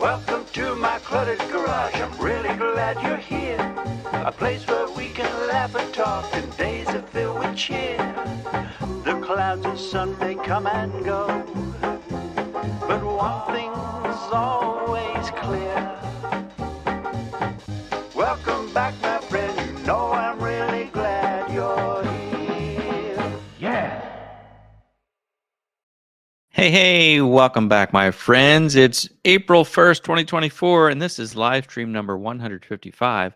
Welcome to my cluttered garage. I'm really glad you're here. A place where we can laugh and talk and days are filled with cheer. The clouds and sun may come and go, but one thing's always clear. Welcome back, my friend. You know I'm really glad you're here. Yeah. Hey, welcome back, my friends. It's April 1st, 2024, and this is live stream number 155.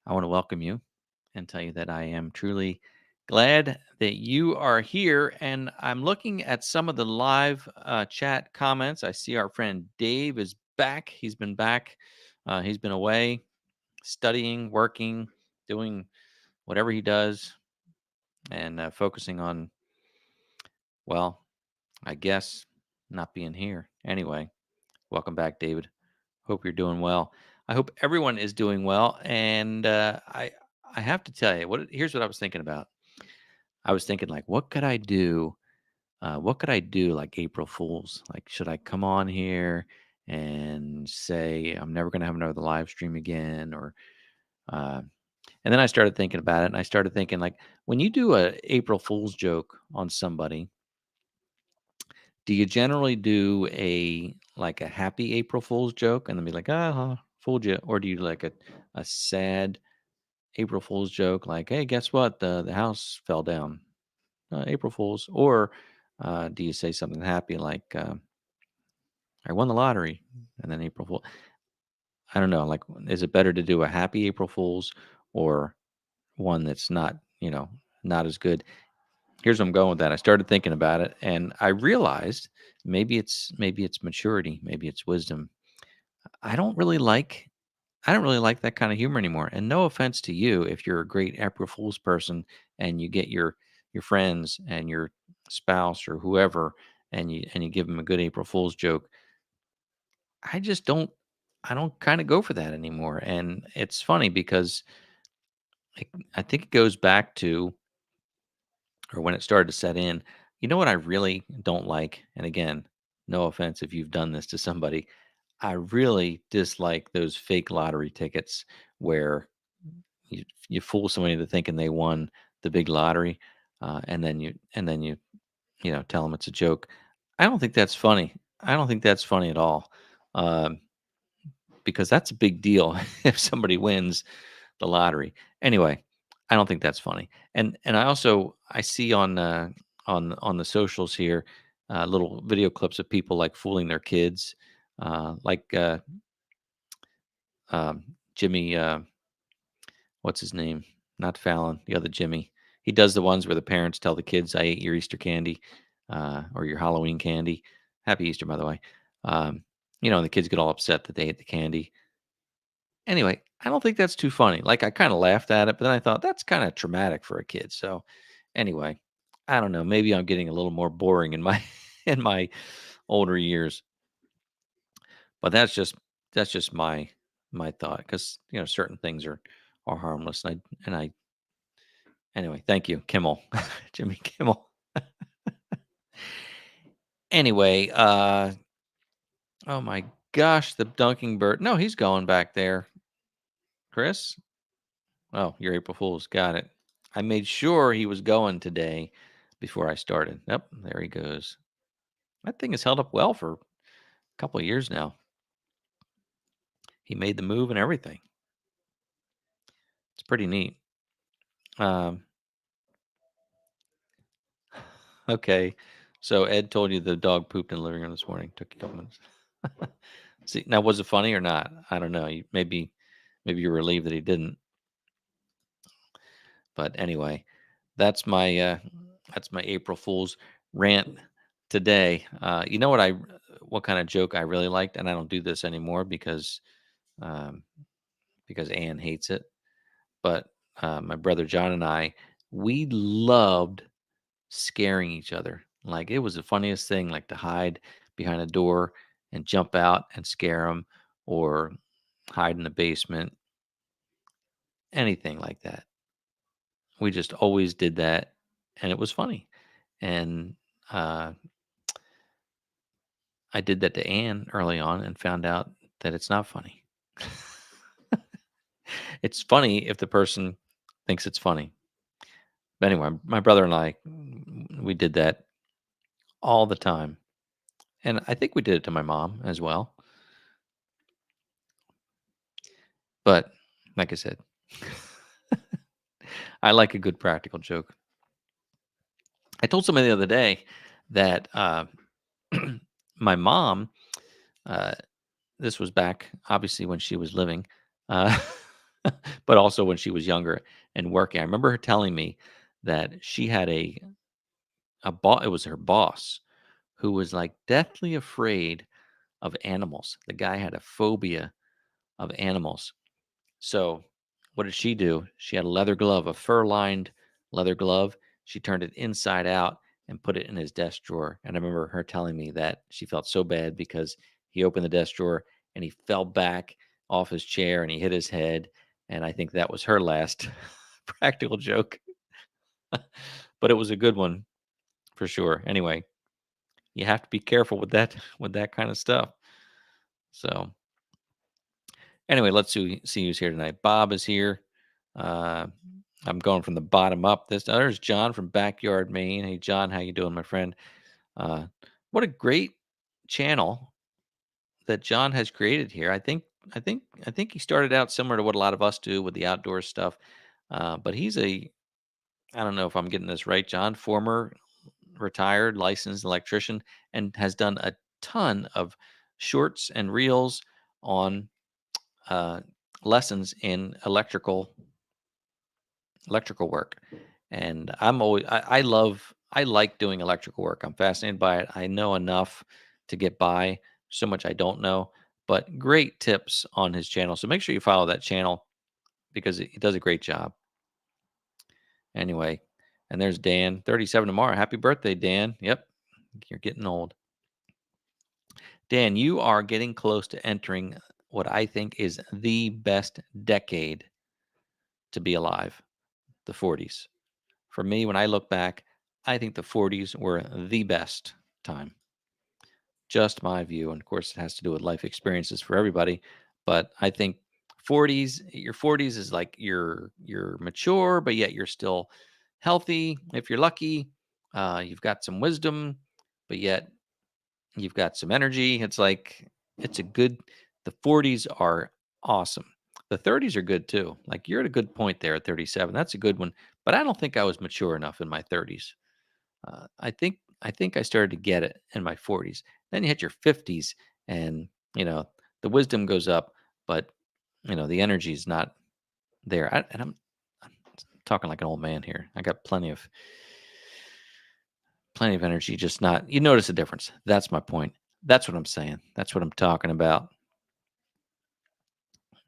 I want to welcome you and tell you that I am truly glad that you are here. And I'm looking at some of the live chat comments. I see our friend Dave is back. He's been back, he's been away studying, working, doing whatever he does, and focusing on, well, I guess not being here. Anyway, welcome back, David. Hope you're doing well. I hope everyone is doing well. And I have to tell you, here's what I was thinking about. I was thinking, like, what could I do? What could I do, like April Fools? Like, should I come on here and say I'm never going to have another live stream again? Or uh, and then I started thinking about it, and I started thinking, like, when you do a April Fool's joke on somebody, do you generally do a happy April Fool's joke and then be like, "Ah, fooled you," or do you like a sad April Fool's joke like, "Hey, guess what? The house fell down." April Fools, or do you say something happy like, "I won the lottery," and then April Fool? I don't know. Like, is it better to do a happy April Fools or one that's not, not as good? Here's where I'm going with that. I started thinking about it, and I realized maybe it's maturity, maybe it's wisdom. I don't really like I don't really like that kind of humor anymore. And no offense to you if you're a great April Fool's person and you get your friends and your spouse or whoever and you give them a good April Fool's joke. I just don't kind of go for that anymore. And it's funny because I think it goes back to, or when it started to set in, you know what I really don't like? And again, no offense if you've done this to somebody. I really dislike those fake lottery tickets where you fool somebody into thinking they won the big lottery, and then you tell them it's a joke. I don't think that's funny. I don't think that's funny at all, um, because that's a big deal if somebody wins the lottery. Anyway, I don't think that's funny. And I see on the socials here little video clips of people like fooling their kids, like Jimmy. What's his name? Not Fallon, the other Jimmy. He does the ones where the parents tell the kids, "I ate your Easter candy, or your Halloween candy." Happy Easter, by the way. And the kids get all upset that they ate the candy. Anyway, I don't think that's too funny. Like, I kind of laughed at it, but then I thought that's kind of traumatic for a kid. So, anyway, I don't know. Maybe I'm getting a little more boring in my in my older years, but that's just my thought because certain things are harmless, and I anyway, thank you, Kimmel, Jimmy Kimmel. Anyway, oh my gosh, the dunking bird. No, he's going back there, Chris. Oh, you're April Fool's. Got it. I made sure he was going today before I started. Yep, there he goes. That thing has held up well for a couple of years now. He made the move and everything. It's pretty neat. Um, okay, so Ed told you the dog pooped in the living room this morning. Took you a couple minutes. See, now was it funny or not? I don't know. Maybe you're relieved that he didn't. But anyway, that's my uh, that's my April Fool's rant today. You know what kind of joke I really liked, and I don't do this anymore um, because Ann hates it. But my brother John and we loved scaring each other. Like, it was the funniest thing, like to hide behind a door and jump out and scare them, or hide in the basement, anything like that. We just always did that, and it was funny. And uh, I did that to Anne early on and found out that it's not funny. It's funny if the person thinks it's funny. But anyway, my brother and I, we did that all the time. And I think we did it to my mom as well. But like I said, I like a good practical joke. I told somebody the other day that my mom, uh, this was back obviously when she was living, uh, but also when she was younger and working. I remember her telling me that she had a boss. It was her boss who was like deathly afraid of animals. The guy had a phobia of animals. So, what did she do? She had a leather glove, a fur-lined leather glove. She turned it inside out and put it in his desk drawer. And I remember her telling me that she felt so bad because he opened the desk drawer and he fell back off his chair and he hit his head. And I think that was her last practical joke, but it was a good one for sure. Anyway, you have to be careful with that kind of stuff. So, anyway, let's see who's here tonight. Bob is here. Uh, I'm going from the bottom up. There's John from Backyard, Maine. Hey, John, how you doing, my friend? Uh, what a great channel that John has created here. I think he started out similar to what a lot of us do with the outdoor stuff. But he's I don't know if I'm getting this right, John, former retired licensed electrician, and has done a ton of shorts and reels on uh, lessons in electrical work. And I like doing electrical work. I'm fascinated by it. I know enough to get by. So much I don't know, but great tips on his channel. So make sure you follow that channel because he does a great job. Anyway, and there's Dan, 37 tomorrow. Happy birthday, Dan. Yep, you're getting old. Dan, you are getting close to entering what I think is the best decade to be alive, the 40s. For me, when I look back, I think the 40s were the best time. Just my view. And of course, it has to do with life experiences for everybody. But I think your 40s is like you're mature, but yet you're still healthy. If you're lucky, you've got some wisdom, but yet you've got some energy. It's like it's a good the 40s are awesome. The 30s are good too. Like you're at a good point there at 37. That's a good one. But I don't think I was mature enough in my 30s. I think I started to get it in my 40s. Then you hit your 50s, and the wisdom goes up, but the energy is not there. And I'm talking like an old man here. I got plenty of energy, just not. You notice the difference. That's my point. That's what I'm saying. That's what I'm talking about.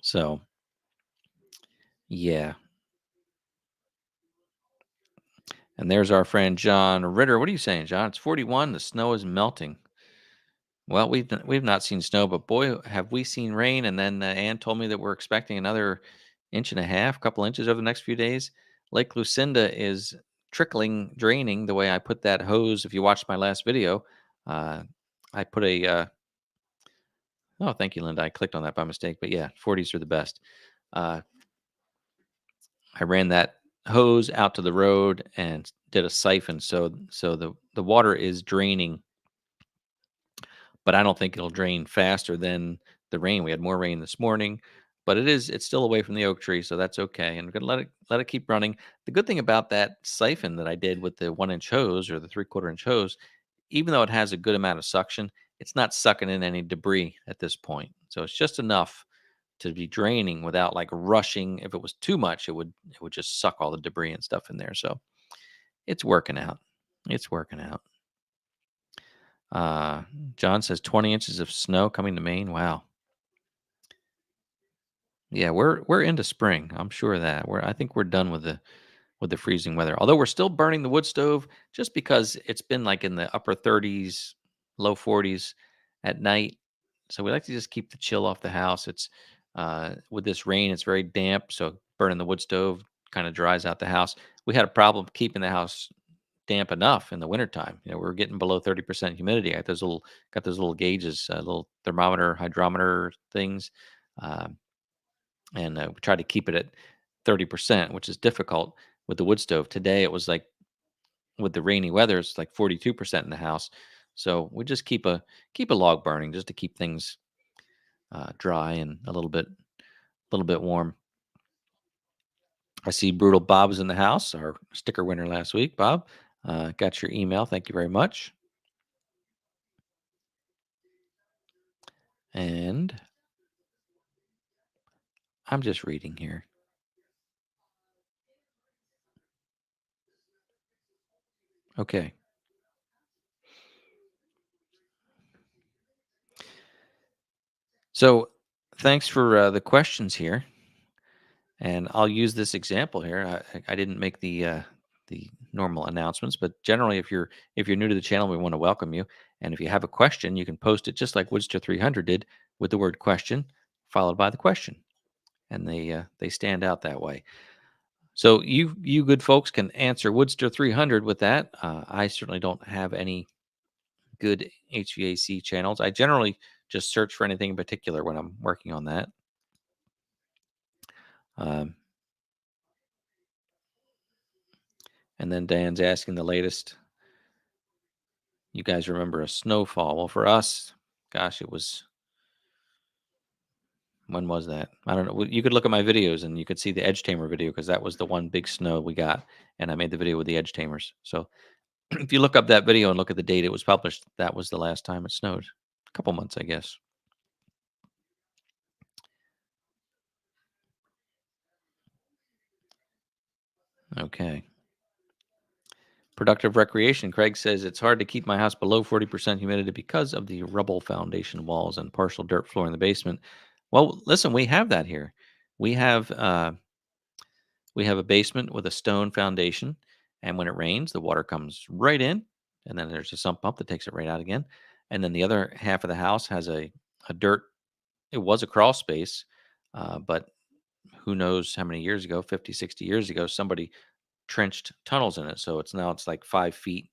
So yeah, and there's our friend John Ritter. What are you saying, John? It's 41. The snow is melting. Well, we've not seen snow, but boy, have we seen rain. And then Ann told me that we're expecting another inch and a half, couple inches over the next few days. Lake Lucinda is trickling, draining the way I put that hose. If you watched my last video, uh, I put oh, thank you, Linda. I clicked on that by mistake, but yeah, 40s are the best. Uh, I ran that hose out to the road and did a siphon, so the water is draining, but I don't think it'll drain faster than the rain. We had more rain this morning, but it's still away from the oak tree, so that's okay. And we're gonna let it keep running. The good thing about that siphon that I did with the 1 inch hose or the 3/4 inch hose, even though it has a good amount of suction, it's not sucking in any debris at this point. So it's just enough to be draining without like rushing. If it was too much, it would just suck all the debris and stuff in there. So it's working out. It's working out. Uh, John says 20 inches of snow coming to Maine. Wow. Yeah, we're into spring. I'm sure of that. I think we're done with the freezing weather. Although we're still burning the wood stove just because it's been like in the upper 30s, low 40s at night. So we like to just keep the chill off the house. It's with this rain, it's very damp, so burning the wood stove kind of dries out the house. We had a problem keeping the house damp enough in the wintertime. We were getting below 30% humidity. I got those little gauges, little thermometer, hydrometer things, um, and we try to keep it at 30%, which is difficult with the wood stove. Today it was like, with the rainy weather, it's like 42% in the house. So we just keep a log burning just to keep things dry and a little bit warm. I see Brutal Bob's in the house, our sticker winner last week. Bob, got your email. Thank you very much. And I'm just reading here. Okay. So thanks for the questions here. And I'll use this example here. I didn't make the normal announcements, but generally, if you're new to the channel, we want to welcome you. And if you have a question, you can post it just like Woodster 300 did, with the word "question" followed by the question, and they stand out that way. So you good folks can answer Woodster 300 with that. I certainly don't have any good HVAC channels. I generally just search for anything in particular when I'm working on that. Um, and then Dan's asking the latest. You guys remember a snowfall? Well, for us, gosh, it was, when was that? I don't know. You could look at my videos and you could see the edge tamer video, because that was the one big snow we got, and I made the video with the edge tamers. So if you look up that video and look at the date it was published, that was the last time it snowed. A couple months, I guess. Okay. Productive recreation. Craig says it's hard to keep my house below 40% humidity because of the rubble foundation walls and partial dirt floor in the basement. Well, listen, we have that here. We have a basement with a stone foundation, and when it rains, the water comes right in, and then there's a sump pump that takes it right out again. And then the other half of the house has a dirt. It was a crawl space, but who knows how many years ago, 50, 60 years ago, somebody trenched tunnels in it. So it's like 5 feet,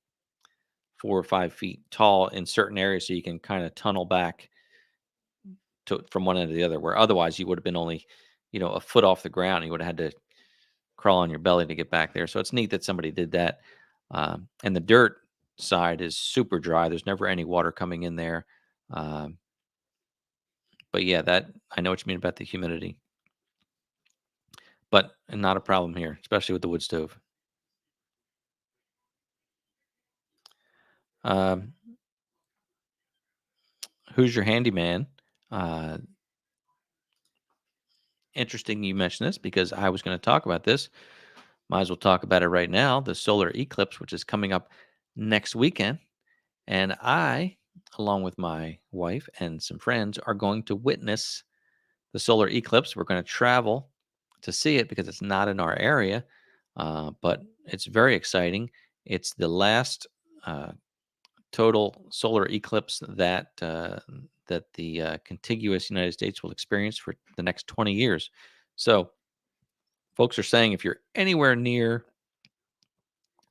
4 or 5 feet tall in certain areas, so you can kind of tunnel back from one end to the other. Where otherwise you would have been only, a foot off the ground. You would have had to crawl on your belly to get back there. So it's neat that somebody did that. And the dirt side is super dry. There's never any water coming in there. Um, but yeah, that I know what you mean about the humidity, but not a problem here, especially with the wood stove. Um, who's your handyman? Uh, Interesting you mentioned this, because I was going to talk about this. Might as well talk about it right now. The solar eclipse, which is coming up next weekend. And I, along with my wife and some friends, are going to witness the solar eclipse. We're going to travel to see it because it's not in our area, but it's very exciting. It's the last total solar eclipse that the contiguous United States will experience for the next 20 years. So, folks are saying if you're anywhere near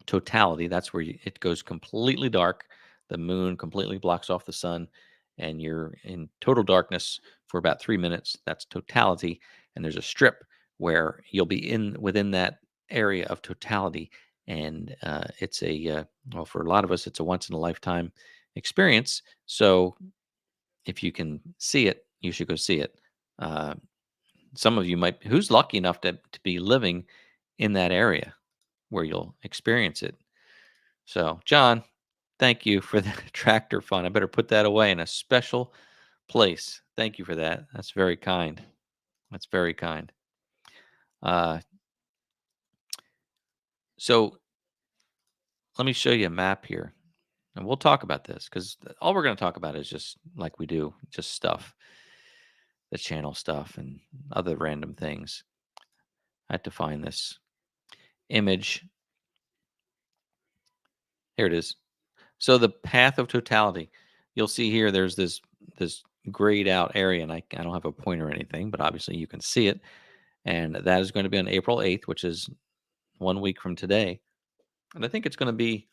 totality, that's where it goes completely dark. The moon completely blocks off the sun, and you're in total darkness for about 3 minutes. That's totality. And there's a strip where you'll be within that area of totality. And it's well, for a lot of us, it's a once in a lifetime experience. So if you can see it, you should go see it. Uh, some of you who's lucky enough to be living in that area where you'll experience it. So, John, thank you for the tractor fund. I better put that away in a special place. Thank you for that. That's very kind. That's very kind. Uh, so, let me show you a map here, and we'll talk about this, because all we're going to talk about is just like we do, just stuff, the channel stuff, and other random things. I had to find this image. Here it is. So the path of totality. You'll see here there's this grayed out area, and I don't have a pointer or anything, but obviously you can see it. And that is going to be on April 8th, which is 1 week from today. And I think it's going to be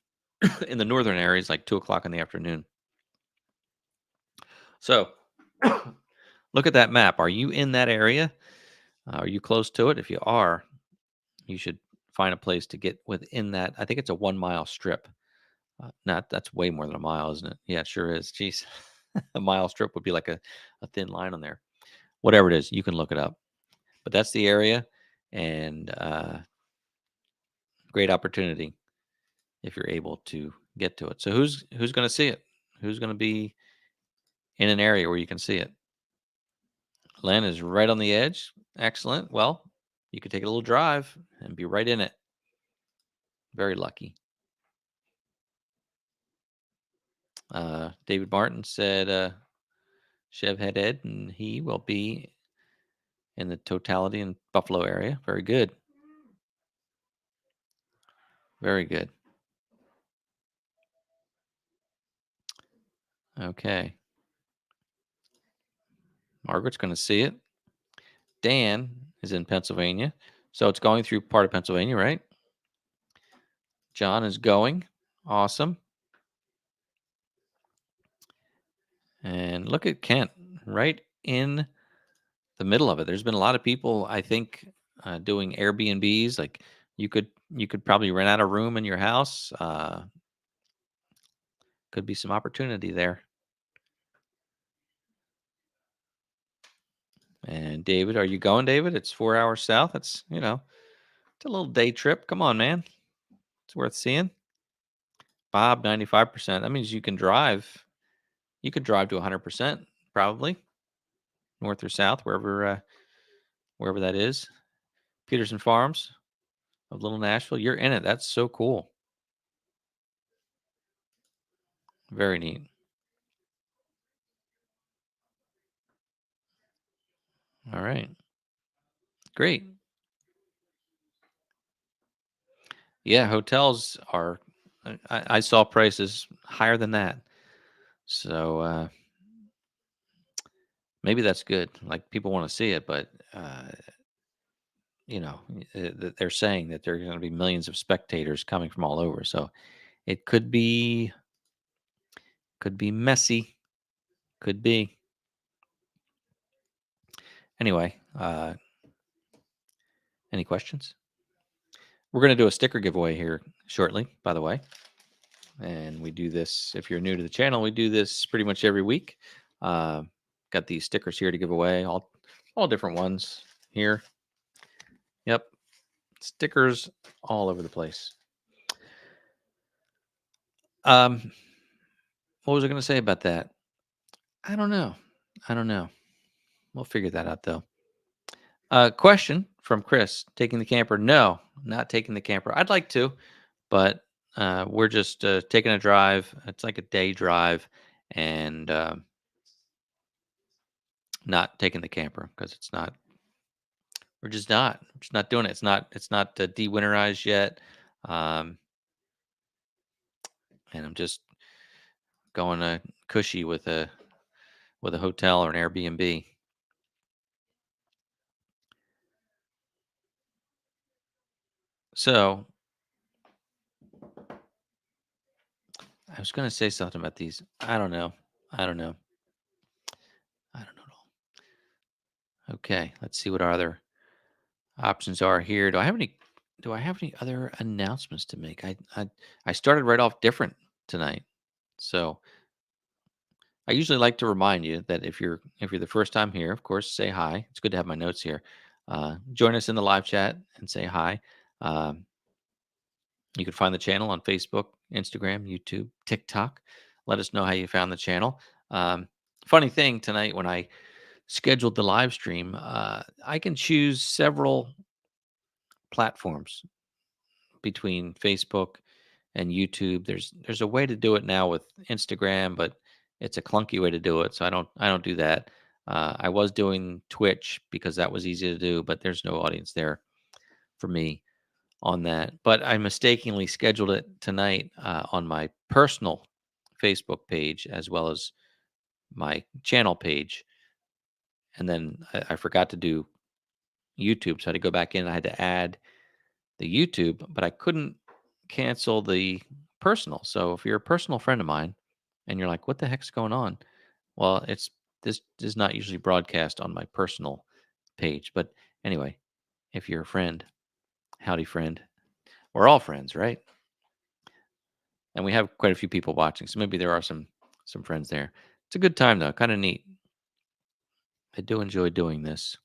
in the northern areas, like 2 o'clock in the afternoon. So look at that map. Are you in that area? Are you close to it? If you are, you should find a place to get within that. I think it's a 1 mile strip. Not That's way more than a mile, isn't it? Yeah, it sure is. Jeez, a mile strip would be like a thin line on there. Whatever it is, you can look it up. But that's the area, and great opportunity if you're able to get to it. So who's going to see it? Who's going to be in an area where you can see it? Len is right on the edge. Excellent. Well, you could take a little drive and be right in it. Very lucky. David Martin said Chev Head Ed, and he will be in the totality in Buffalo area. Very good. Very good. Okay. Margaret's going to see it. Dan is in Pennsylvania. So it's going through part of Pennsylvania, right? John is going. Awesome. And look at Kent right in the middle of it. There's been a lot of people, I think, doing Airbnbs. Like you could probably rent out a room in your house. Could be some opportunity there. And David, are you going, David? It's 4 hours south. It's it's a little day trip. Come on, man. It's worth seeing. Bob, 95%. That means you can drive. You could drive to 100%, probably north or south, wherever that is. Peterson Farms of Little Nashville. You're in it. That's so cool. Very neat. All right. Great. Yeah, hotels are. I saw prices higher than that. So maybe that's good. Like people want to see it, but they're saying that there are going to be millions of spectators coming from all over. So it could be messy. Could be. Anyway, any questions? We're going to do a sticker giveaway here shortly, by the way. And we do this, if you're new to the channel, we do this pretty much every week. Got these stickers here to give away, all different ones here. Yep. Stickers all over the place. What was I going to say about that? I don't know. We'll figure that out though. Question from Chris: taking the camper? No, not taking the camper. I'd like to, but we're just taking a drive. It's like a day drive, and not taking the camper because it's not. We're just not doing it. It's not de-winterized yet, um, and I'm just going cushy with a hotel or an Airbnb. So I was going to say something about these. I don't know. I don't know at all. Okay, let's see what our other options are here. Do I have any other announcements to make? I started right off different tonight. So I usually like to remind you that if you're the first time here, of course, say hi. It's good to have my notes here. Join us in the live chat and say hi. Um, you can find the channel on Facebook, Instagram, YouTube, TikTok. Let us know how you found the channel. Funny thing tonight when I scheduled the live stream, I can choose several platforms between Facebook and YouTube. There's a way to do it now with Instagram, but it's a clunky way to do it. So I don't do that. I was doing Twitch because that was easy to do, but there's no audience there for me on that. But I mistakenly scheduled it tonight on my personal Facebook page as well as my channel page, and then I forgot to do YouTube, so I had to go back in. I had to add the YouTube, but I couldn't cancel the personal. So if you're a personal friend of mine and you're like, what the heck's going on? Well, this is not usually broadcast on my personal page. But anyway, if you're a friend, howdy friend. We're all friends, right? And we have quite a few people watching. So maybe there are some friends there. It's a good time though, kind of neat. I do enjoy doing this.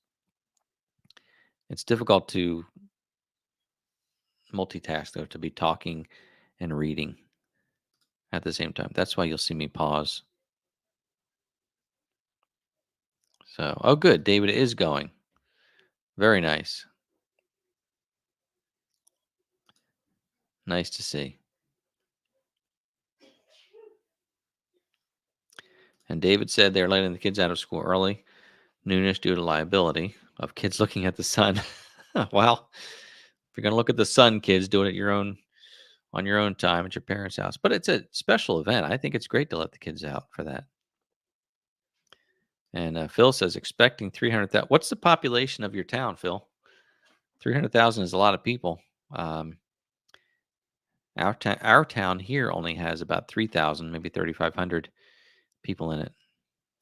It's difficult to multitask though, to be talking and reading at the same time. That's why you'll see me pause. So, oh, good. David is going. Very nice. Nice to see. And David said they're letting the kids out of school early, noonish due to liability of kids looking at the sun. Well, if you're going to look at the sun, kids, do it at your own on your own time at your parents' house. But it's a special event. I think it's great to let the kids out for that. And Phil says expecting 300,000. What's the population of your town, Phil? 300,000 is a lot of people. Um, our town here only has about 3,000, maybe 3,500 people in it,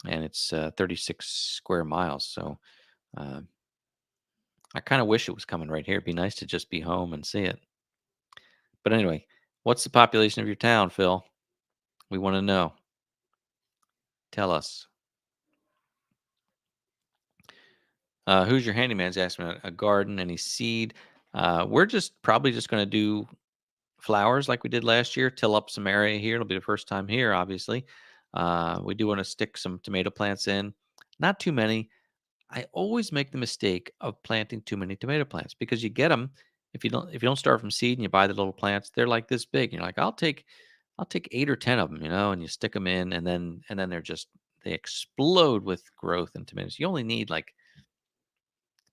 and it's 36 square miles. So uh, I kind of wish it was coming right here. It'd be nice to just be home and see it. But anyway, what's the population of your town, Phil? We want to know. Tell us. Who's your handyman's asking about a garden, any seed? We're just probably just going to do flowers like we did last year, till up some area here. It'll be the first time here, obviously. We do want to stick some tomato plants in, not too many. I always make the mistake of planting too many tomato plants because you get them if you don't start from seed and you buy the little plants, they're like this big. And you're like, I'll take 8 or 10 of them, and you stick them in, and then they explode with growth and tomatoes. You only need like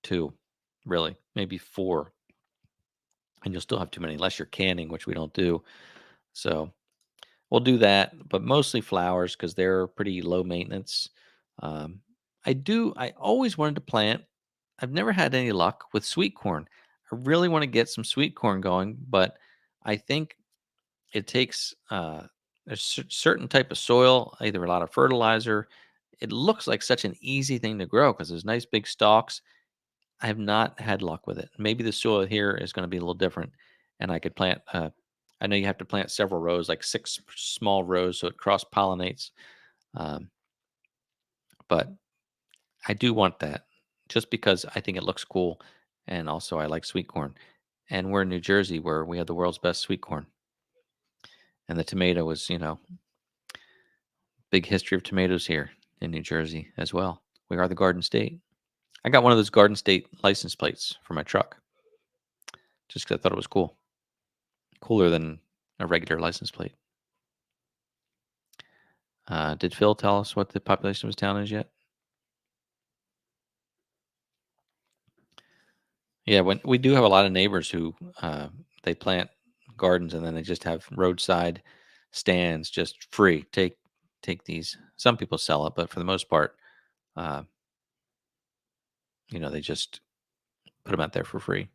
two, really, maybe four, and you'll still have too many unless you're canning, which we don't do. So we'll do that, but mostly flowers because they're pretty low maintenance. Um, I always wanted to plant. I've never had any luck with sweet corn. I really want to get some sweet corn going, but I think it takes a certain type of soil, either a lot of fertilizer. It looks like such an easy thing to grow because there's nice big stalks. I have not had luck with it. Maybe the soil here is going to be a little different, and I could plant. I know you have to plant several rows, like six small rows, so it cross pollinates. Um, but I do want that, just because I think it looks cool, and also I like sweet corn. And we're in New Jersey, where we have the world's best sweet corn, and the tomato is, big history of tomatoes here in New Jersey as well. We are the Garden State. I got one of those Garden State license plates for my truck, just because I thought it was cool. Cooler than a regular license plate. Did Phil tell us what the population of his town is yet? Yeah, when we do have a lot of neighbors who they plant gardens and then they just have roadside stands just free. Take these. Some people sell it, but for the most part, uh, they just put them out there for free.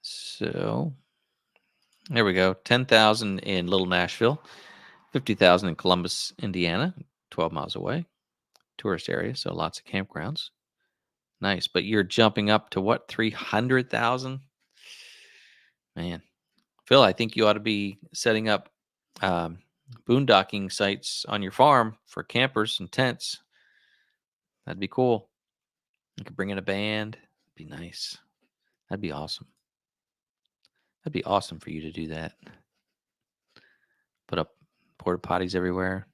So there we go. 10,000 in Little Nashville, 50,000 in Columbus, Indiana, 12 miles away. Tourist area, so lots of campgrounds. Nice, but you're jumping up to what, 300,000? Man, Phil, I think you ought to be setting up um, boondocking sites on your farm for campers and tents. That'd be cool. You could bring in a band. Be nice. That'd be awesome. That'd be awesome for you to do that. Put up porta potties everywhere.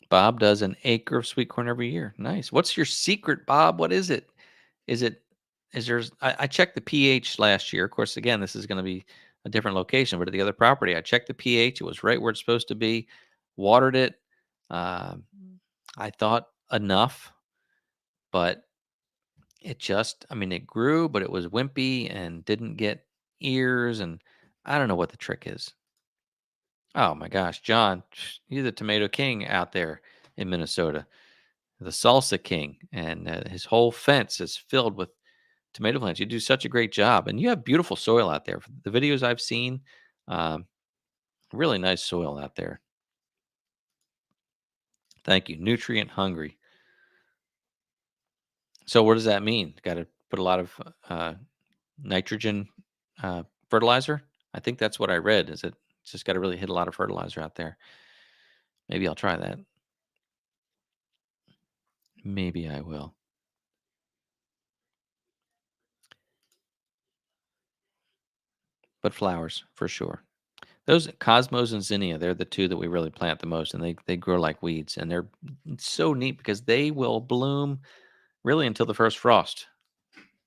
Bob does an acre of sweet corn every year. Nice. What's your secret, Bob? What is it? Is it is there's I checked the pH last year. Of course, again, this is going to be a different location, but at the other property, I checked the pH. It was right where it's supposed to be. Watered it. Um, I thought enough, but it grew, but it was wimpy and didn't get ears, and I don't know what the trick is. Oh my gosh, John, you're the tomato king out there in Minnesota, the salsa king, and his whole fence is filled with tomato plants. You do such a great job, and you have beautiful soil out there. The videos I've seen, um, really nice soil out there. Thank you. Nutrient hungry. So what does that mean? Got to put a lot of nitrogen fertilizer. I think that's what I read. Is it just got to really hit a lot of fertilizer out there? Maybe I'll try that. Maybe I will. But flowers for sure. Those cosmos and zinnia, they're the two that we really plant the most, and they grow like weeds, and they're so neat because they will bloom really until the first frost.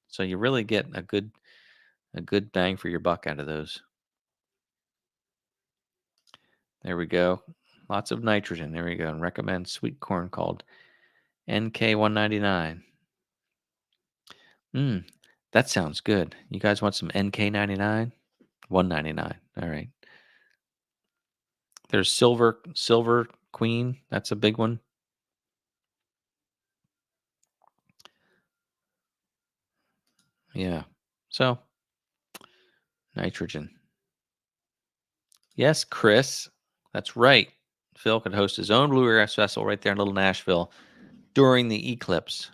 So you really get a good bang for your buck out of those. There we go. Lots of nitrogen. There we go. And recommend sweet corn called NK199. That sounds good. You guys want some NK99? 199. All right. There's silver queen. That's a big one. Yeah. So nitrogen. Yes, Chris. That's right. Phil could host his own bluegrass festival right there in Little Nashville during the eclipse.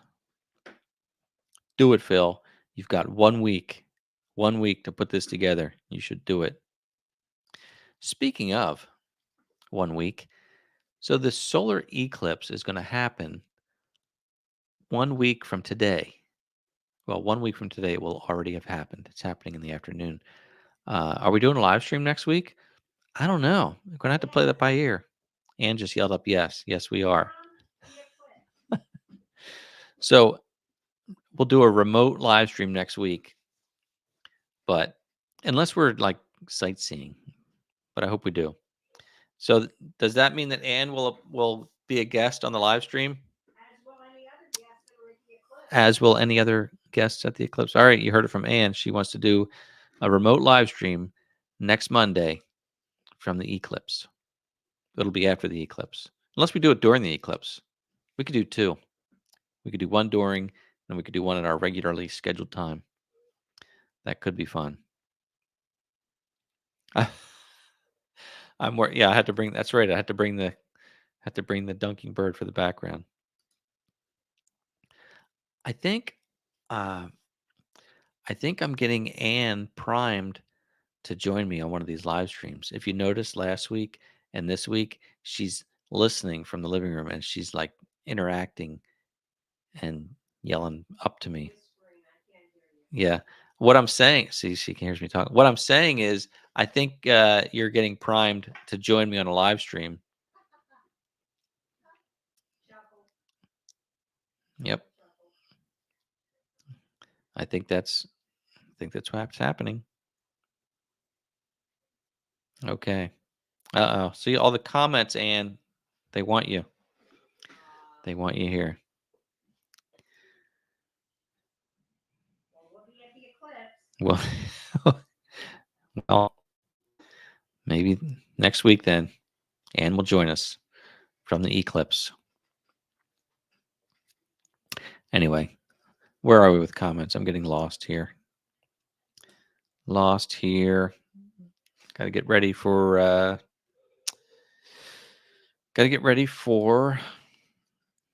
Do it, Phil. You've got 1 week. 1 week to put this together. You should do it. Speaking of 1 week, so the solar eclipse is going to happen 1 week from today. Well, 1 week from today, it will already have happened. It's happening in the afternoon. Are we doing a live stream next week? I don't know. We're going to have to play that by ear. Ann just yelled up, yes. Yes, we are. So we'll do a remote live stream next week. But unless we're like sightseeing, but I hope we do. So does that mean that Ann will be a guest on the live stream? As will any other guests at the eclipse. All right, you heard it from Ann. She wants to do a remote live stream next Monday from the eclipse. It'll be after the eclipse. Unless we do it during the eclipse. We could do two. We could do one during, and we could do one at our regularly scheduled time. That could be fun. I had to bring that's right. I had to bring the dunking bird for the background. I think uh I think I'm getting Anne primed to join me on one of these live streams. If you noticed last week and this week, she's listening from the living room and she's like interacting and yelling up to me. Yeah. What I'm saying, see, she can hear me talk. What I'm saying is, I think you're getting primed to join me on a live stream. Yep. I think that's what's happening. Okay. Uh-oh. See all the comments, Ann. They want you. They want you here. Well, well, maybe next week then. Ann will join us from the eclipse. Anyway, where are we with comments? I'm getting lost here. Got to get ready for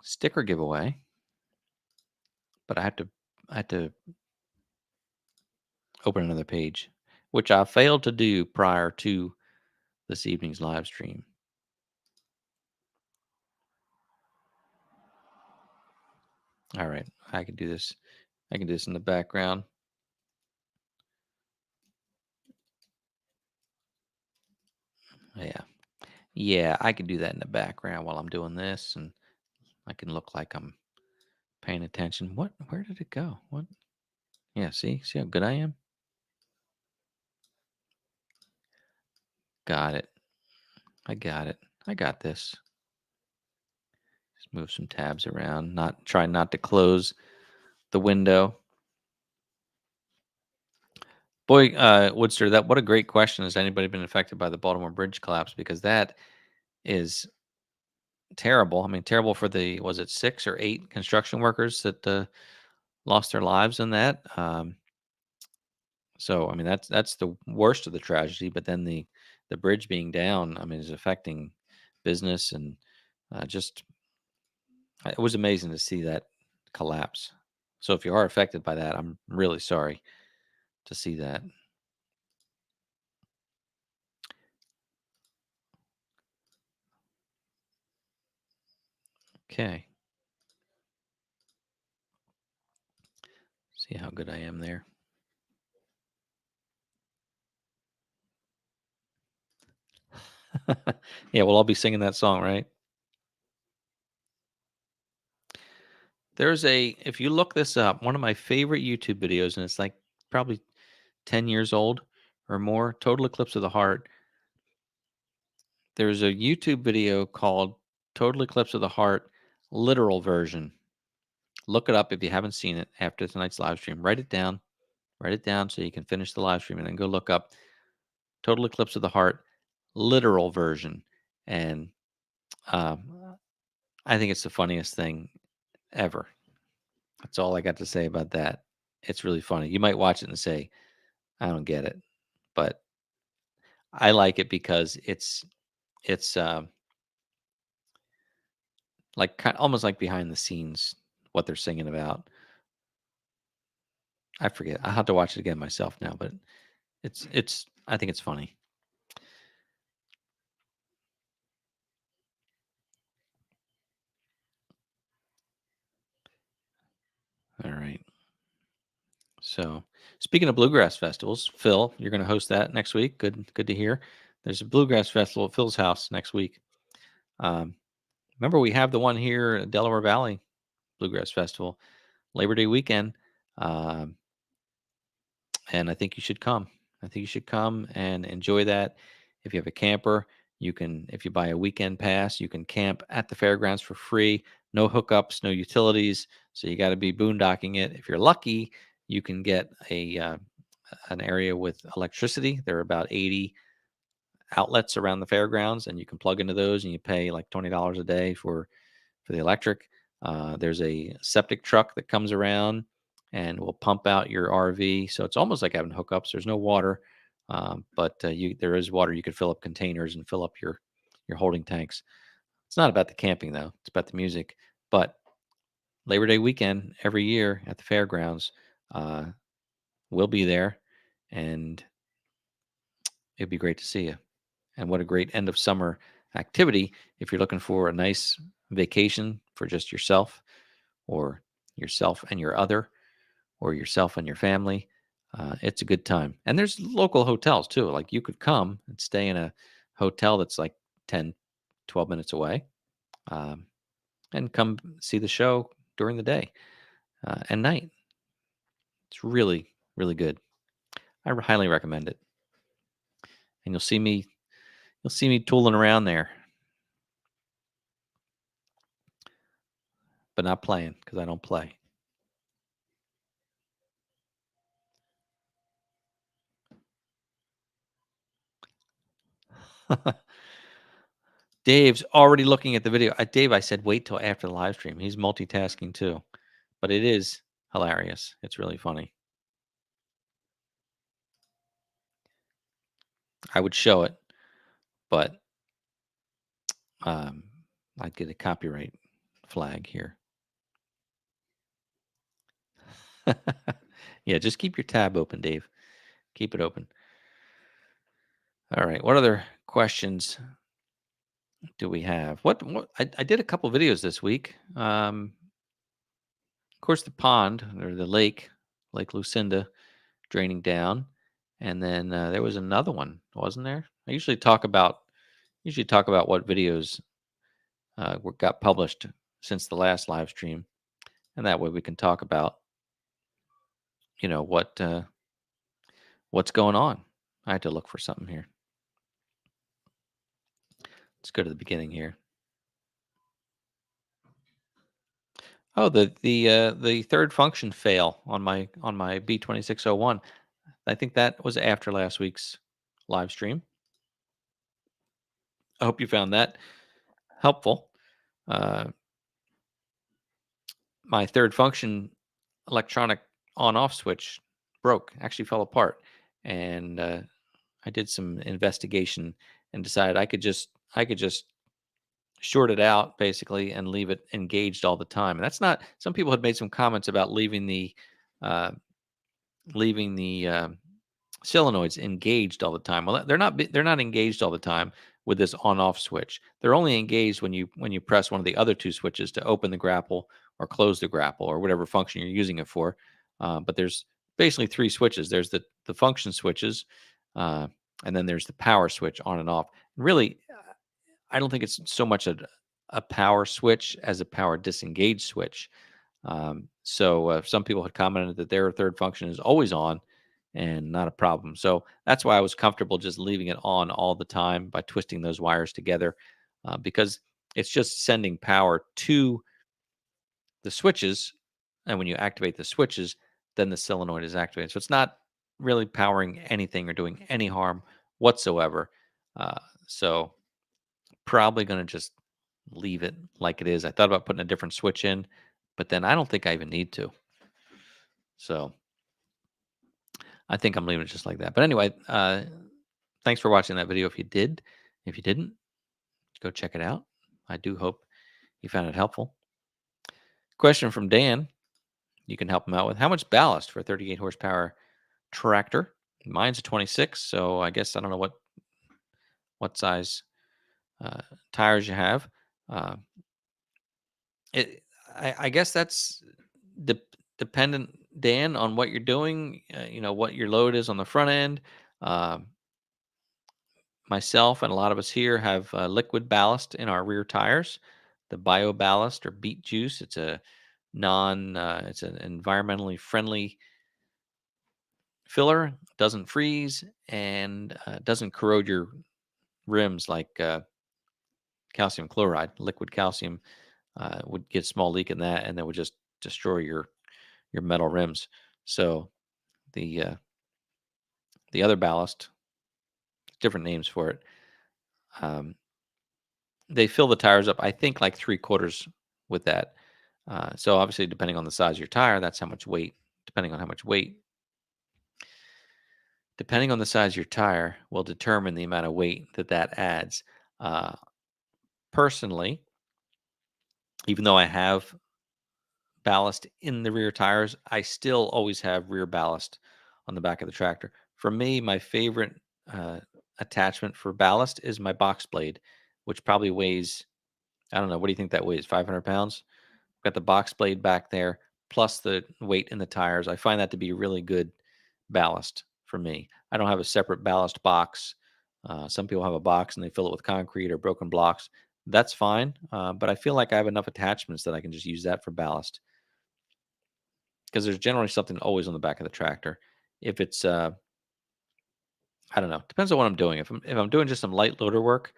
sticker giveaway. But I had to open another page, which I failed to do prior to this evening's live stream. All right, I can do this. I can do this in the background. Yeah, I can do that in the background while I'm doing this, and I can look like I'm paying attention. Where did it go? What? Yeah, see how good I am? Got it. I got it. I got this. Just move some tabs around. Try not to close the window. Boy, Woodster, what a great question. Has anybody been affected by the Baltimore Bridge collapse? Because that is terrible. I mean, terrible for was it 6 or 8 construction workers that lost their lives in that. So I mean that's the worst of the tragedy. But then the bridge being down, I mean, is affecting business and just it was amazing to see that collapse. So if you are affected by that, I'm really sorry to see that. Okay, see how good I am there. Yeah, we'll all be singing that song, right? There's a if you look this up, one of my favorite YouTube videos, and it's like probably 10 years old or more, Total Eclipse of the Heart. There's a YouTube video called Total Eclipse of the Heart literal version. Look it up if you haven't seen it after tonight's live stream. Write it down. Write it down so you can finish the live stream and then go look up Total Eclipse of the Heart literal version. And um, I think it's the funniest thing ever. That's all I got to say about that. It's really funny. You might watch it and say, I don't get it, but I like it because it's like almost like behind the scenes what they're singing about. I forget. I have to watch it again myself now, but it's I think it's funny. All right. So speaking of bluegrass festivals, Phil, you're going to host that next week. Good to hear. There's a bluegrass festival at Phil's house next week. Um, Remember we have the one here at Delaware Valley Bluegrass Festival, Labor Day weekend. Um, and I think you should come. I think you should come and enjoy that. If you have a camper, you can, if you buy a weekend pass, you can camp at the fairgrounds for free. No hookups, no utilities. So you got to be boondocking it. If you're lucky, you can get an area with electricity. There are about 80 outlets around the fairgrounds, and you can plug into those, and you pay like $20 a day for the electric. There's a septic truck that comes around and will pump out your RV. So it's almost like having hookups. There's no water, but there is water. You could fill up containers and fill up your holding tanks. It's not about the camping though. It's about the music. But Labor Day weekend every year at the fairgrounds, uh, we'll be there, and it'd be great to see you. And what a great end of summer activity if you're looking for a nice vacation for just yourself or yourself and your other or yourself and your family. It's a good time. And there's local hotels too. Like you could come and stay in a hotel that's like 10, 12 minutes away, um, and come see the show during the day and night. It's really, really good. I highly recommend it. And you'll see me tooling around there, but not playing because I don't play. Dave's already looking at the video. Dave, I said wait till after the live stream. He's multitasking too, but it is hilarious. It's really funny. I would show it, but um, I'd get a copyright flag here. Yeah, just keep your tab open, Dave. Keep it open. All right. What other questions do we have? What I did a couple videos this week. Of course, the pond or the lake, Lake Lucinda, draining down, and then there was another one, wasn't there? I usually talk about what videos got published since the last live stream, and that way we can talk about what's going on. I had to look for something here. Let's go to the beginning here. Oh, the third function fail on my B2601. I think that was after last week's live stream. I hope you found that helpful. Uh, my third function electronic on-off switch broke, actually fell apart, and I did some investigation and decided I could just short it out basically and leave it engaged all the time. And that's not. Some people had made some comments about uh, leaving the solenoids engaged all the time. Well, they're not engaged all the time with this on-off switch. They're only engaged when you press one of the other two switches to open the grapple or close the grapple or whatever function you're using it for. But there's basically three switches. There's the function switches, uh, and then there's the power switch on and off. Really, I don't think it's so much a power switch as a power disengage switch. So some people had commented that their third function is always on and not a problem. So that's why I was comfortable just leaving it on all the time by twisting those wires together, because it's just sending power to the switches. And when you activate the switches, then the solenoid is activated. So it's not really powering anything or doing any harm whatsoever. Uh, so probably going to just leave it like it is. I thought about putting a different switch in, but then I don't think I even need to. So I think I'm leaving it just like that. But anyway, thanks for watching that video. If you did, if you didn't, go check it out. I do hope you found it helpful. Question from Dan. You can help him out with: how much ballast for a 38 horsepower tractor? Mine's a 26, so I guess I don't know what size uh, tires you have. Uh, it, I guess that's de- dependent, Dan, on what you're doing. What your load is on the front end. Um, Myself and a lot of us here have liquid ballast in our rear tires, the bio ballast or beet juice. It's an environmentally friendly filler, doesn't freeze, and doesn't corrode your rims like calcium chloride. Liquid calcium would get a small leak in that, and that would just destroy your metal rims. So the uh, the other ballast, different names for it. Um, they fill the tires up, I think, like three quarters with that. So obviously, depending on how much weight, depending on the size of your tire, will determine the amount of weight that adds. Uh, Personally, even though I have ballast in the rear tires, I still always have rear ballast on the back of the tractor. For me, my favorite uh, attachment for ballast is my box blade, which probably weighs, I don't know, what do you think that weighs? 500 pounds? Got the box blade back there, plus the weight in the tires. I find that to be really good ballast for me. I don't have a separate ballast box. Some people have a box and they fill it with concrete or broken blocks. That's fine, but I feel like I have enough attachments that I can just use that for ballast, because there's generally something always on the back of the tractor. If it's, I don't know, depends on what I'm doing. If I'm doing just some light loader work,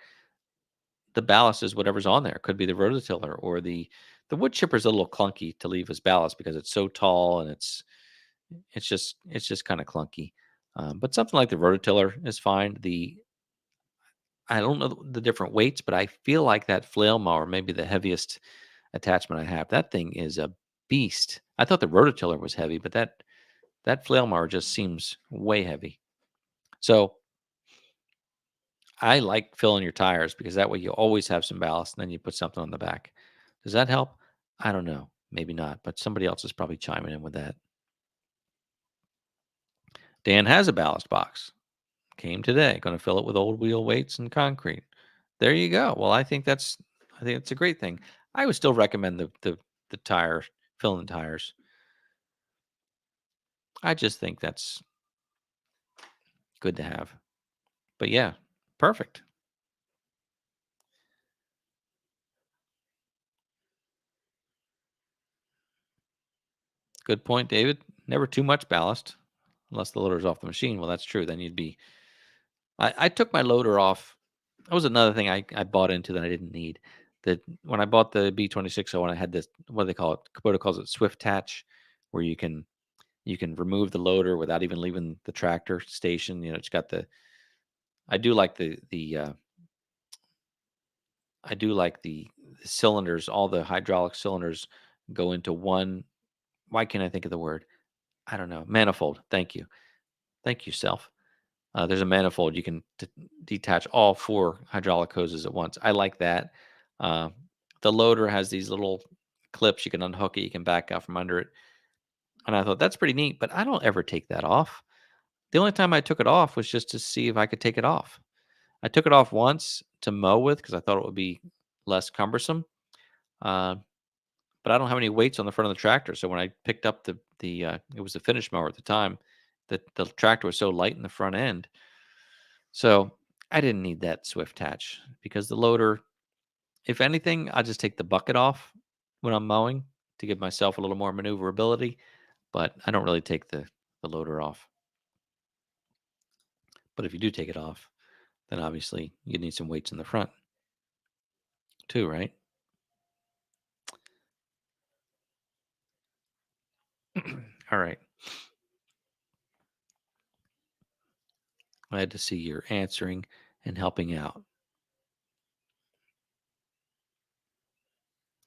the ballast is whatever's on there. It could be the rototiller, or the wood chipper is a little clunky to leave as ballast because it's so tall and it's just kind of clunky. But something like the rototiller is fine. I don't know the different weights, but I feel like that flail mower may be the heaviest attachment I have. That thing is a beast. I thought the rototiller was heavy, but that flail mower just seems way heavy. So I like filling your tires because that way you always have some ballast and then you put something on the back. Does that help? I don't know. Maybe not, but somebody else is probably chiming in with that. Dan has a ballast box. Came today. Going to fill it with old wheel weights and concrete. There you go. Well, I think it's a great thing. I would still recommend the tire filling the tires. I just think that's good to have. But yeah, perfect. Good point, David. Never too much ballast unless the loader's off the machine. Well, that's true. Then you'd be. I took my loader off. That was another thing I bought into that I didn't need. That when I bought the B2601, I had this, what do they call it? Kubota calls it Swift Attach, where you can remove the loader without even leaving the tractor station. It's got the. I do like the cylinders. All the hydraulic cylinders go into one why can't I think of the word? I don't know. Manifold. Thank you. Thank you, self. There's a manifold. You can detach all 4 hydraulic hoses at once. I like that. Uh, the loader has these little clips. You can unhook it. You can back out from under it. And I thought that's pretty neat, but I don't ever take that off. The only time I took it off was just to see if I could take it off. I took it off once to mow with because I thought it would be less cumbersome. Uh, but I don't have any weights on the front of the tractor. So when I picked up the it was a finish mower at the time, the tractor was so light in the front end. So I didn't need that swift hatch because the loader, if anything, I just take the bucket off when I'm mowing to give myself a little more maneuverability. But I don't really take the loader off. But if you do take it off, then obviously you need some weights in the front too, right? All right. Glad to see you're answering and helping out.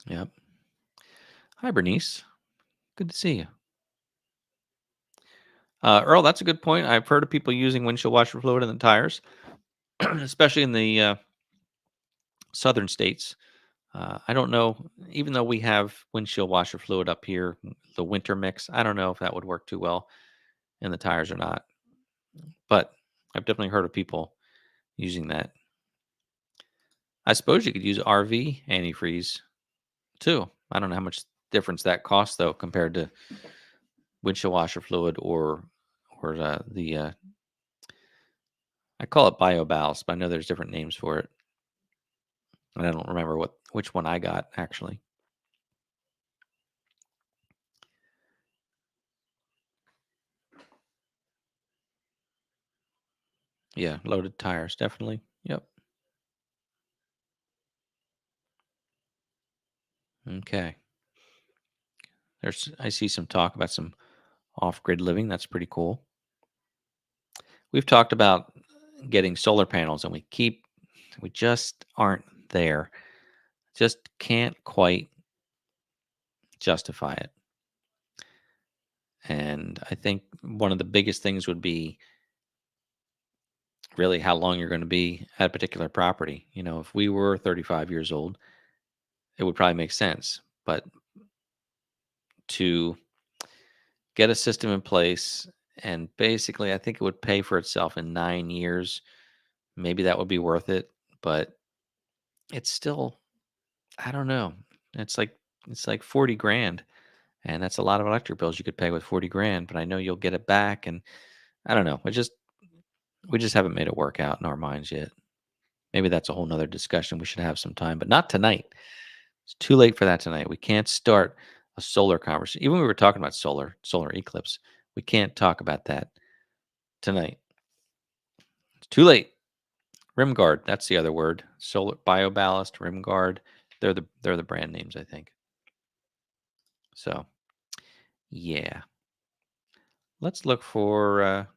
Yep. Hi, Bernice. Good to see you. Earl, that's a good point. I've heard of people using windshield washer fluid in the tires, especially in the southern states. I don't know, even though we have windshield washer fluid up here, the winter mix, I don't know if that would work too well in the tires or not. But I've definitely heard of people using that. I suppose you could use RV antifreeze too. I don't know how much difference that costs though compared to windshield washer fluid or the I call it bioballast, but I know there's different names for it, and I don't remember which one I got actually. Yeah, loaded tires, definitely. Yep. Okay. I see some talk about some off-grid living. That's pretty cool. We've talked about getting solar panels, and we just aren't there. Just can't quite justify it. And I think one of the biggest things would be really how long you're going to be at a particular property. You know, if we were 35 years old, it would probably make sense. But to get a system in place, and basically, I think it would pay for itself in 9 years. Maybe that would be worth it, but it's still, I don't know. It's like it's like 40 grand, and that's a lot of electric bills you could pay with 40 grand. But I know you'll get it back, and I don't know. We just haven't made it work out in our minds yet. Maybe that's a whole nother discussion we should have some time, but not tonight. It's too late for that tonight. We can't start a solar conversation. Even when we were talking about solar eclipse, we can't talk about that tonight. It's too late. Rim guard, that's the other word. Solar bioballast, rim guard. They're the brand names, I think. So, yeah. Let's look for a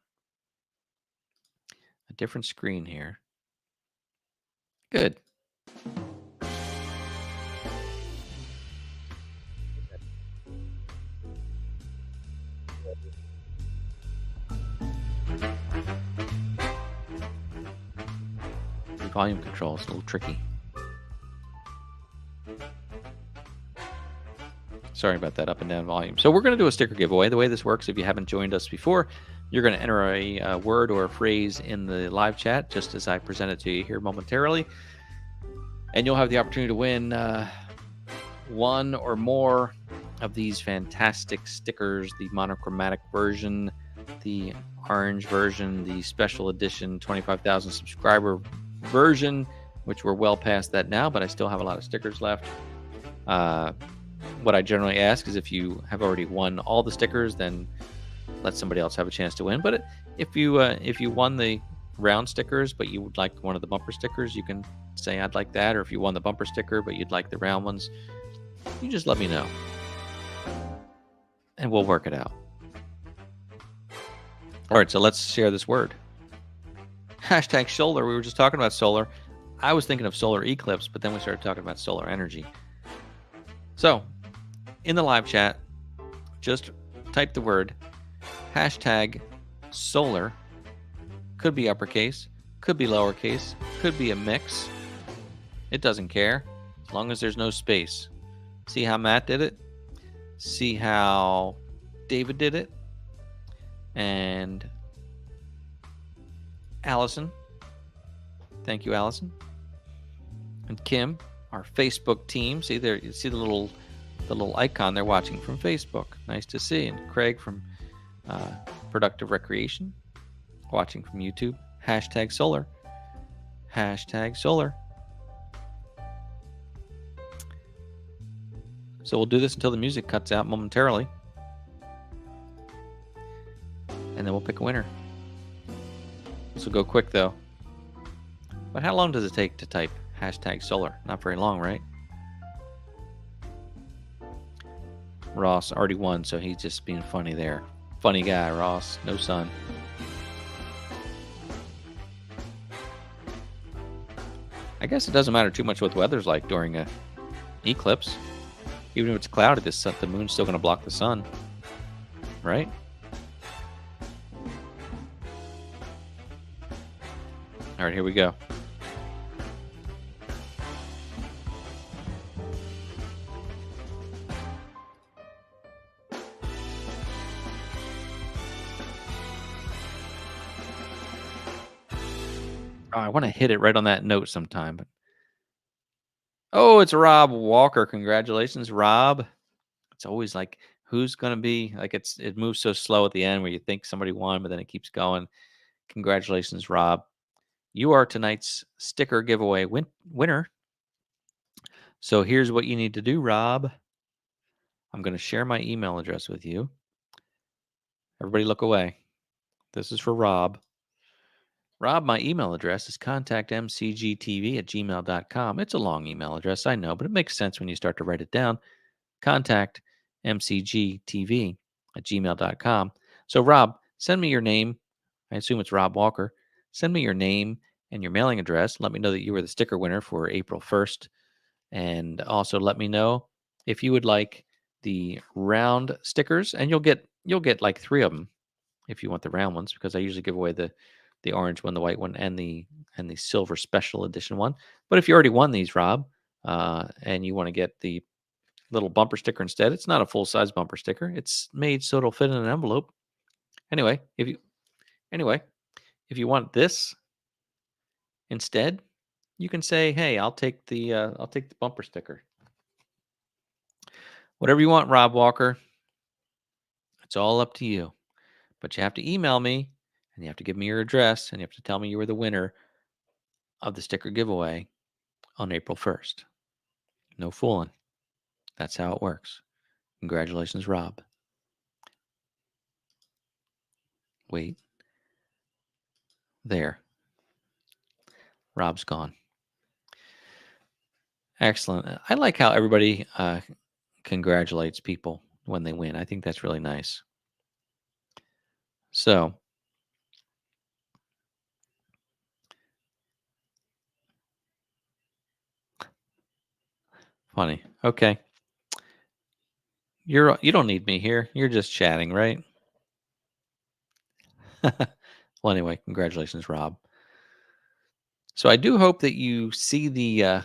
different screen here. Good. The volume control is a little tricky. Sorry about that up and down volume. So we're going to do a sticker giveaway. The way this works, if you haven't joined us before, you're going to enter a word or a phrase in the live chat, just as I present it to you here momentarily. And you'll have the opportunity to win one or more of these fantastic stickers, the monochromatic version, the orange version, the special edition 25,000 subscriber version, which we're well past that now, but I still have a lot of stickers left. What I generally ask is if you have already won all the stickers, then let somebody else have a chance to win. But if you won the round stickers, but you would like one of the bumper stickers, you can say I'd like that. Or if you won the bumper sticker, but you'd like the round ones, you just let me know, and we'll work it out. All right, so let's share this word. Hashtag solar. We were just talking about solar. I was thinking of solar eclipse, but then we started talking about solar energy. So, in the live chat, just type the word hashtag solar. Could be uppercase, could be lowercase, could be a mix. It doesn't care as long as there's no space. See how Matt did it? See how David did it? And Allison. Thank you, Allison. And Kim, our Facebook team. See there, you see the little icon they're watching from Facebook. Nice to see. And Craig from Productive Recreation, watching from YouTube. Hashtag solar. Hashtag solar. So we'll do this until the music cuts out momentarily. And then we'll pick a winner. This will go quick though. But how long does it take to type hashtag solar? Not very long, right? Ross already won, so he's just being funny there. Funny guy, Ross. No sun. I guess it doesn't matter too much what the weather's like during a eclipse. Even if it's cloudy, the moon's still going to block the sun, right? All right, here we go. Oh, I want to hit it right on that note sometime. But oh, it's Rob Walker. Congratulations, Rob. It's always like, who's going to be, like, it moves so slow at the end where you think somebody won, but then it keeps going. Congratulations, Rob. You are tonight's sticker giveaway winner. So here's what you need to do, Rob. I'm going to share my email address with you. Everybody look away. This is for Rob. Rob, my email address is contactmcgtv@gmail.com. It's a long email address, I know, but it makes sense when you start to write it down. Contactmcgtv@gmail.com. So, Rob, send me your name. I assume it's Rob Walker. Send me your name and your mailing address. Let me know that you were the sticker winner for April 1st. And also let me know if you would like the round stickers, and you'll get like 3 of them if you want the round ones, because I usually give away the orange one, the white one, and the silver special edition one. But if you already won these, Rob, and you want to get the little bumper sticker instead, it's not a full size bumper sticker. It's made so it'll fit in an envelope. Anyway, if you want this instead, you can say, "Hey, I'll take the bumper sticker." Whatever you want, Rob Walker. It's all up to you. But you have to email me, and you have to give me your address, and you have to tell me you were the winner of the sticker giveaway on April 1st. No fooling. That's how it works. Congratulations, Rob. Wait. There. Rob's gone. Excellent. I like how everybody congratulates people when they win. I think that's really nice. So, funny. Okay. You don't need me here. You're just chatting, right? Well, anyway, congratulations, Rob. So I do hope that you see I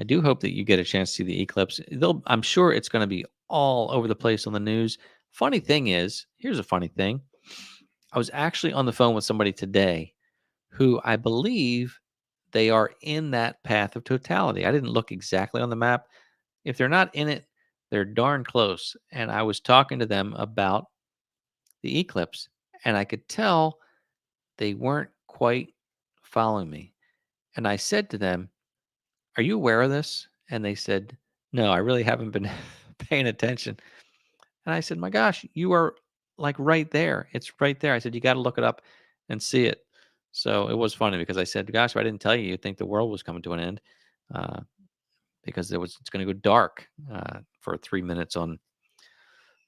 do hope that you get a chance to see the eclipse. I'm sure it's going to be all over the place on the news. Funny thing is, here's a funny thing. I was actually on the phone with somebody today who I believe they are in that path of totality. I didn't look exactly on the map. If they're not in it, they're darn close. And I was talking to them about the eclipse, and I could tell they weren't quite following me. And I said to them, "Are you aware of this?" And they said, "No, I really haven't been paying attention." And I said, "My gosh, you are like right there. It's right there." I said, "You got to look it up and see it." So it was funny because I said, "Gosh, if I didn't tell you, you'd think the world was coming to an end," because it's going to go dark for 3 minutes on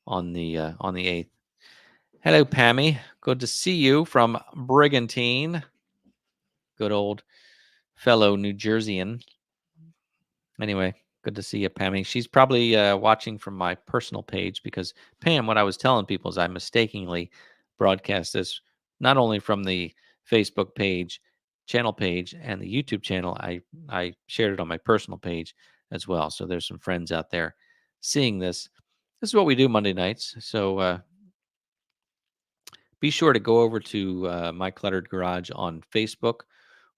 the 8th. Hello, Pammy. Good to see you from Brigantine. Good old fellow New Jerseyan. Anyway, Good to see you, Pammy. She's probably watching from my personal page because, Pam, what I was telling people is I mistakenly broadcast this not only from the Facebook page, channel page, and the YouTube channel. I shared it on my personal page as well. So there's some friends out there seeing this. This is what we do Monday nights. So be sure to go over to My Cluttered Garage on Facebook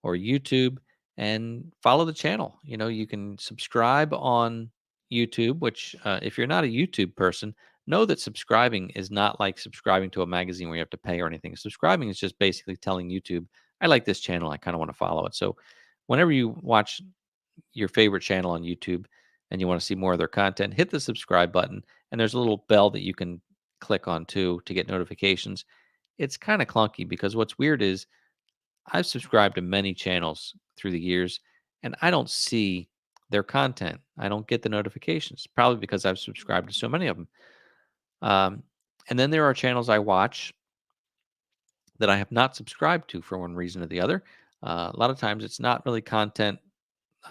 or YouTube and follow the channel. You know, you can subscribe on YouTube, which, if you're not a YouTube person, know that subscribing is not like subscribing to a magazine where you have to pay or anything. Subscribing is just basically telling YouTube, I like this channel. I kind of want to follow it. So whenever you watch your favorite channel on YouTube and you want to see more of their content, hit the subscribe button. And there's a little bell that you can click on too to get notifications. It's kind of clunky because what's weird is I've subscribed to many channels through the years and I don't see their content. I don't get the notifications, probably because I've subscribed to so many of them. Um, and then there are channels I watch that I have not subscribed to for one reason or the other. A lot of times it's not really content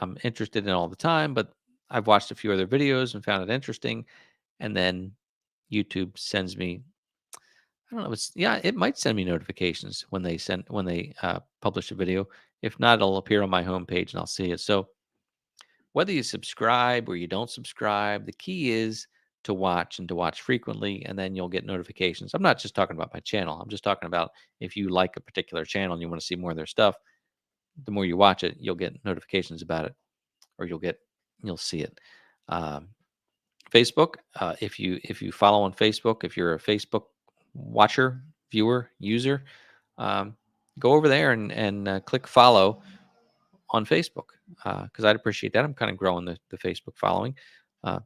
I'm interested in all the time, but I've watched a few other videos and found it interesting. And then YouTube sends me, I don't know, it might send me notifications when they publish a video. If not, it'll appear on my homepage and I'll see it. So whether you subscribe or you don't subscribe, the key is to watch and to watch frequently, and then you'll get notifications. I'm not just talking about my channel. I'm just talking about if you like a particular channel and you want to see more of their stuff, the more you watch it, you'll get notifications about it, or you'll see it. Um, Facebook, if you follow on Facebook, if you're a Facebook watcher, viewer, user, um, go over there and click follow on Facebook because I'd appreciate that. I'm kind of growing the Facebook following. Uh,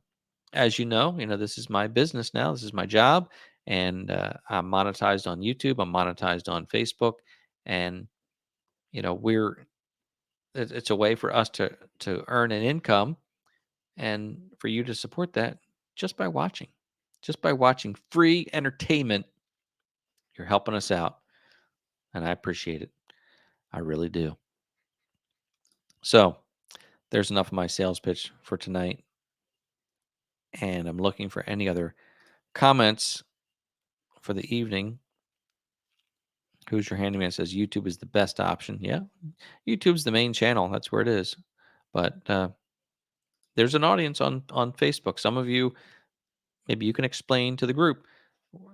as you know, this is my business now. This is my job, and I'm monetized on YouTube. I'm monetized on Facebook, and it's a way for us to earn an income, and for you to support that just by watching, free entertainment. You're helping us out, and I appreciate it. I really do. So there's enough of my sales pitch for tonight. And I'm looking for any other comments for the evening. Who's Your Handyman says YouTube is the best option. Yeah, YouTube's the main channel. That's where it is. But there's an audience on Facebook. Some of you, maybe you can explain to the group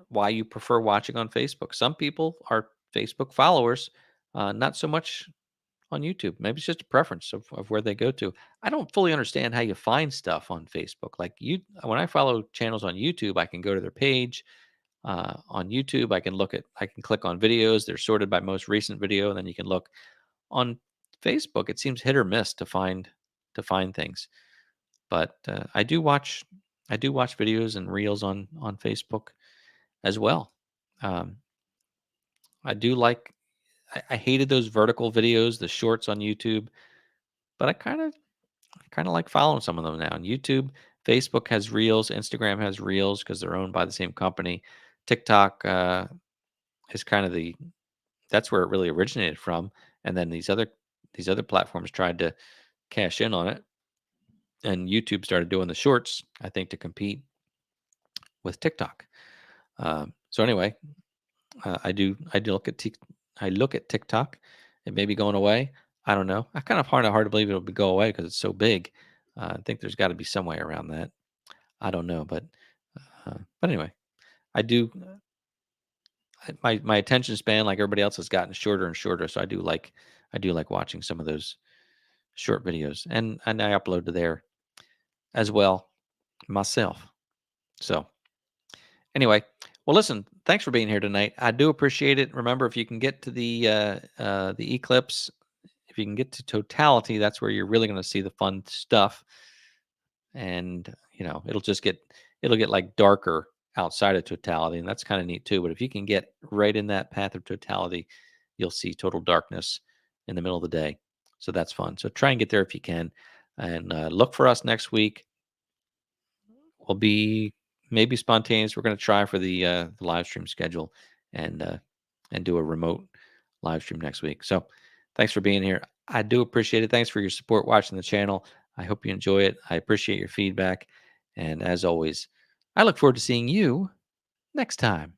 why you prefer watching on Facebook. Some people are Facebook followers, not so much on YouTube. Maybe it's just a preference of where they go to. I don't fully understand how you find stuff on Facebook. Like when I follow channels on YouTube, I can go to their page. On YouTube, I can click on videos. They're sorted by most recent video, and then you can look on Facebook. It seems hit or miss to find things, but I do watch videos and reels on Facebook as well. Um, I do like. I hated those vertical videos, the shorts on YouTube, but I kind of like following some of them now. On YouTube, Facebook has reels, Instagram has reels because they're owned by the same company. TikTok is kind of that's where it really originated from, and then these other platforms tried to cash in on it, and YouTube started doing the shorts, I think, to compete with TikTok. So anyway, I do I look at TikTok. It may be going away. I don't know. I kind of hard to believe it'll go away because it's so big. I think there's got to be some way around that. I don't know, but anyway, I do. My attention span, like everybody else, has gotten shorter and shorter. So I do like watching some of those short videos, and I upload to there as well myself. So anyway, well, listen, thanks for being here tonight. I do appreciate it. Remember, if you can get to the eclipse, if you can get to totality, that's where you're really going to see the fun stuff. And it'll get like darker outside of totality, and that's kind of neat too. But if you can get right in that path of totality, you'll see total darkness in the middle of the day. So that's fun. So try and get there if you can, and look for us next week. We'll be maybe spontaneous. We're going to try for the live stream schedule and do a remote live stream next week. So thanks for being here. I do appreciate it. Thanks for your support watching the channel. I hope you enjoy it. I appreciate your feedback. And as always, I look forward to seeing you next time.